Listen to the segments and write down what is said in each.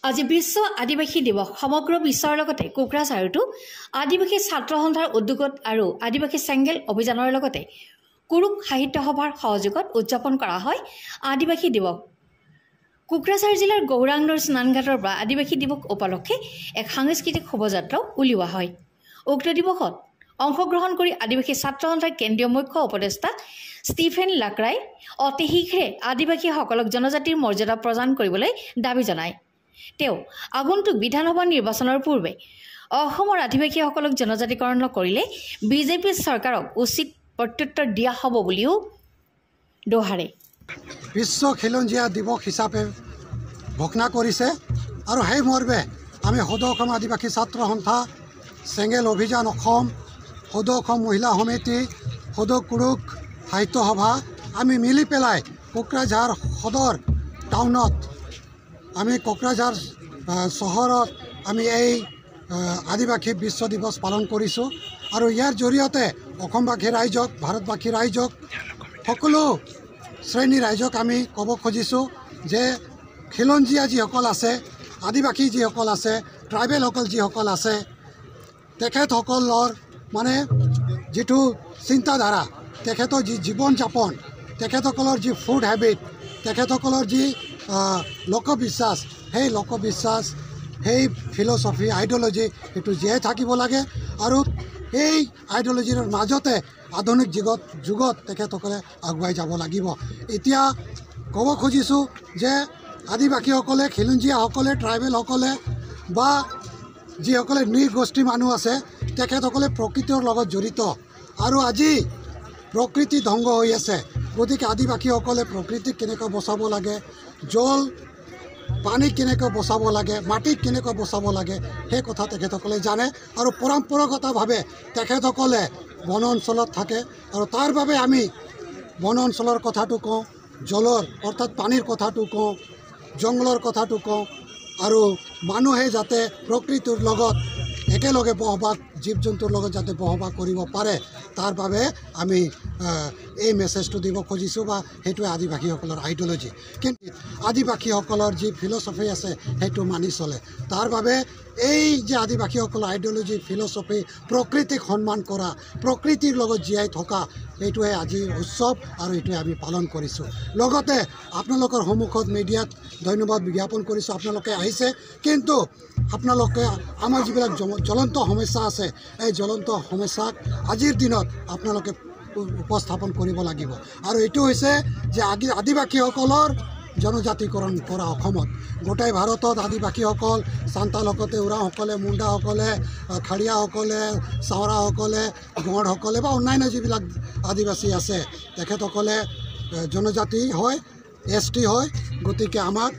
আজি বিশ্ব আদিবাসী দিৱস সমগ্ৰ বিশ্বৰ লগতে কোকৰাঝাৰতো আদিবাসী ছাত্ৰ সন্থাৰ উদ্যোগত আৰু আদিবাসী চেংগেল অভিযানৰ লগতে কুৰুক সাহিত্য সভাৰ সহযোগত উদযাপন কৰা হয় আদিবাসী দিৱস। কোকৰাঝাৰ জিলাৰ গৌৰাংগৰ স্নানঘাটৰ পৰা আদিবাসী দিৱস উপলক্ষে এক সাংস্কৃতিক শোভাযাত্ৰাও উলিওৱা হয়। উক্ত দিৱসত অংশগ্ৰহণ কৰি আদিবাসী ছাত্ৰ সন্থাৰ কেন্দ্ৰীয় মুখ্য উপদেষ্টা ষ্টিফেন লাকৰাই অতি শীঘ্ৰে আদিবাসীসকলক জনজাতিৰ মৰ্যাদা প্ৰদান কৰিবলৈ দাবী জনায়। তেওঁ আগন্তুক বিধানসভা নিৰ্বাচনৰ পূৰ্বে অসমৰ আদিবাসীসকলক জনজাতিকৰণ নকৰিলে বিজেপি চৰকাৰক উচিত প্ৰত্যুত্তৰ দিয়া হ'ব বুলিও দোহাৰে। বিশ্ব খিলঞ্জীয়া দিৱস হিচাপে ঘোষণা কৰিছে আৰু সেই মৰ্মে আমি সদৌ অসম আদিবাসী ছাত্ৰ সন্থা, চেংগেল অভিযান অসম, সদৌ অসম মহিলা সমিতি, সদৌ কুৰুক সাহিত্য সভা আমি মিলি পেলাই কোকৰাঝাৰ সদৰ টাউনত আমি কোকৰাঝাৰ চহৰত আমি এই আদিবাসী বিশ্ব দিৱস পালন কৰিছোঁ আৰু ইয়াৰ জৰিয়তে অসমবাসী ৰাইজক, ভাৰতবাসী ৰাইজক, সকলো শ্ৰেণীৰ ৰাইজক আমি ক'ব খুজিছোঁ যে খিলঞ্জীয়া যিসকল আছে, আদিবাসী যিসকল আছে, ট্ৰাইবেলসকল যিসকল আছে, তেখেতসকলৰ মানে যিটো চিন্তাধাৰা, তেখেতৰ যি জীৱন যাপন, তেখেতসকলৰ যি ফুড হেবিট, তেখেতসকলৰ যি লোকবিশ্বাস, সেই লোকবিশ্বাস, সেই ফিলচফি, আইডিঅলজি সেইটো জীয়াই থাকিব লাগে আৰু এই আইডিঅলজিৰ মাজতে আধুনিক যুগত তেখেতসকলে আগুৱাই যাব লাগিব। এতিয়া ক'ব খুজিছোঁ যে আদিবাসীসকলে, খিলঞ্জীয়াসকলে, ট্ৰাইবেলসকলে বা যিসকলে নৃগোষ্ঠী মানুহ আছে তেখেতসকলে প্ৰকৃতিৰ লগত জড়িত আৰু আজি প্ৰকৃতি ধ্বংস হৈ আছে। গতিকে আদিবাসীসকলে প্ৰকৃতিক কেনেকৈ বচাব লাগে, জল পানীক কেনেকৈ বচাব লাগে, মাটিক কেনেকৈ বচাব লাগে সেই কথা তেখেতসকলে জানে আৰু পৰম্পৰাগতভাৱে তেখেতসকলে বন অঞ্চলত থাকে আৰু তাৰ বাবে আমি বন অঞ্চলৰ কথাটো কওঁ, জলৰ অৰ্থাৎ পানীৰ কথাটো কওঁ, জংঘলৰ কথাটো কওঁ আৰু মানুহে যাতে প্ৰকৃতিৰ লগত একেলগে বসবাস, জীৱ জন্তুৰ লগত যাতে বসবাস কৰিব পাৰে তাৰ বাবে আমি এই মেছেজটো দিব খুজিছোঁ বা সেইটোৱে আদিবাসীসকলৰ আইডিঅলজি। কিন্তু আদিবাসীসকলৰ যি ফিলচফি আছে সেইটো মানি চলে। তাৰ বাবে এই যে আদিবাসীসকলৰ আইডিঅলজি, ফিলচফি, প্ৰকৃতিক সন্মান কৰা, প্ৰকৃতিৰ লগত জীয়াই থকা, এইটোৱে আজিৰ উৎসৱ আৰু এইটোৱে আমি পালন কৰিছোঁ। লগতে আপোনালোকৰ সন্মুখত মিডিয়াত ধন্যবাদ জ্ঞাপন কৰিছোঁ, আপোনালোকে আহিছে, কিন্তু আপোনালোকে আমাৰ যিবিলাক জ্বলন্ত সমস্যা আছে এই জ্বলন্ত সমস্যাক আজিৰ দিনত আপোনালোকে উপস্থাপন কৰিব লাগিব। আৰু এইটো হৈছে যে আদিবাসীসকলৰ জনজাতিকৰণ কৰা অসমত, গোটেই ভাৰতত আদিবাসীসকল, চান্তালসকলে, উৰাওসকলে, মুণ্ডাসকলে, খাৰিয়াসকলে, চাওৰাসকলে, গঁড়সকলে বা অন্যান্য যিবিলাক আদিবাসী আছে তেখেতসকলে জনজাতি হয়, ST হয়। গতিকে আমাক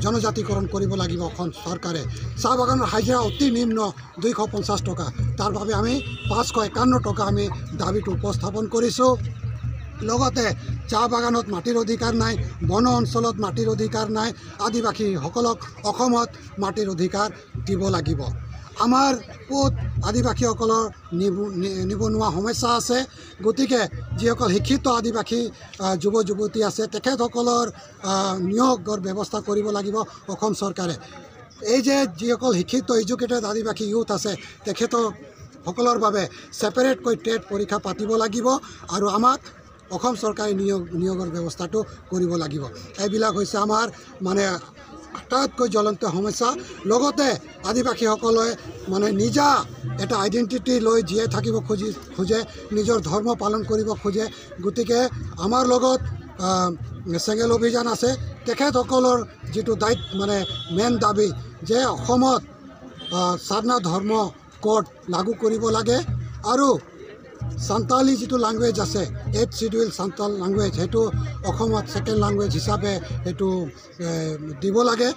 জনজাতিকৰণ কৰিব লাগিব অসম চৰকাৰে। চাহ বাগানৰ হাজিৰা অতি নিম্ন 250 টকা, তাৰ বাবে আমি 551 টকা আমি দাবীটো উপস্থাপন কৰিছোঁ। লগতে চাহ বাগানত মাটিৰ অধিকাৰ নাই, বন অঞ্চলত মাটিৰ অধিকাৰ নাই, আদিবাসীসকলক অসমত মাটিৰ অধিকাৰ দিব লাগিব। আমাৰ ক'ত আদিবাসীসকলৰ নিবনুৱা সমস্যা আছে। গতিকে যিসকল শিক্ষিত আদিবাসী যুৱ যুৱতী আছে তেখেতসকলৰ নিয়োগৰ ব্যৱস্থা কৰিব লাগিব অসম চৰকাৰে। এই যে যিসকল শিক্ষিত এডুকেটেড আদিবাসী ইউথ আছে তেখেতসকলৰ বাবে ছেপাৰেটকৈ টেট পৰীক্ষা পাতিব লাগিব আৰু আমাক অসম চৰকাৰে নিয়োগৰ ব্যৱস্থাটো কৰিব লাগিব। এইবিলাক হৈছে আমাৰ মানে আটাইতকৈ জ্বলন্ত সমস্যা। লগতে আদিবাসীসকলে মানে নিজা এটা আইডেণ্টিটি লৈ জীয়াই থাকিব খোজে, নিজৰ ধৰ্ম পালন কৰিব খোজে। গতিকে আমাৰ লগত চেংগেল অভিযান আছে, তেখেতসকলৰ যিটো মানে মেইন দাবী যে অসমত সাধনা ধৰ্ম কোড লাগু কৰিব লাগে আৰু সান্তালী যিটো লেংগুৱেজ আছে, 8th শিডিউল সান্তাল লেংগুৱেজ, সেইটো অসমত 2nd লেংগুৱেজ হিচাপে সেইটো দিব লাগে।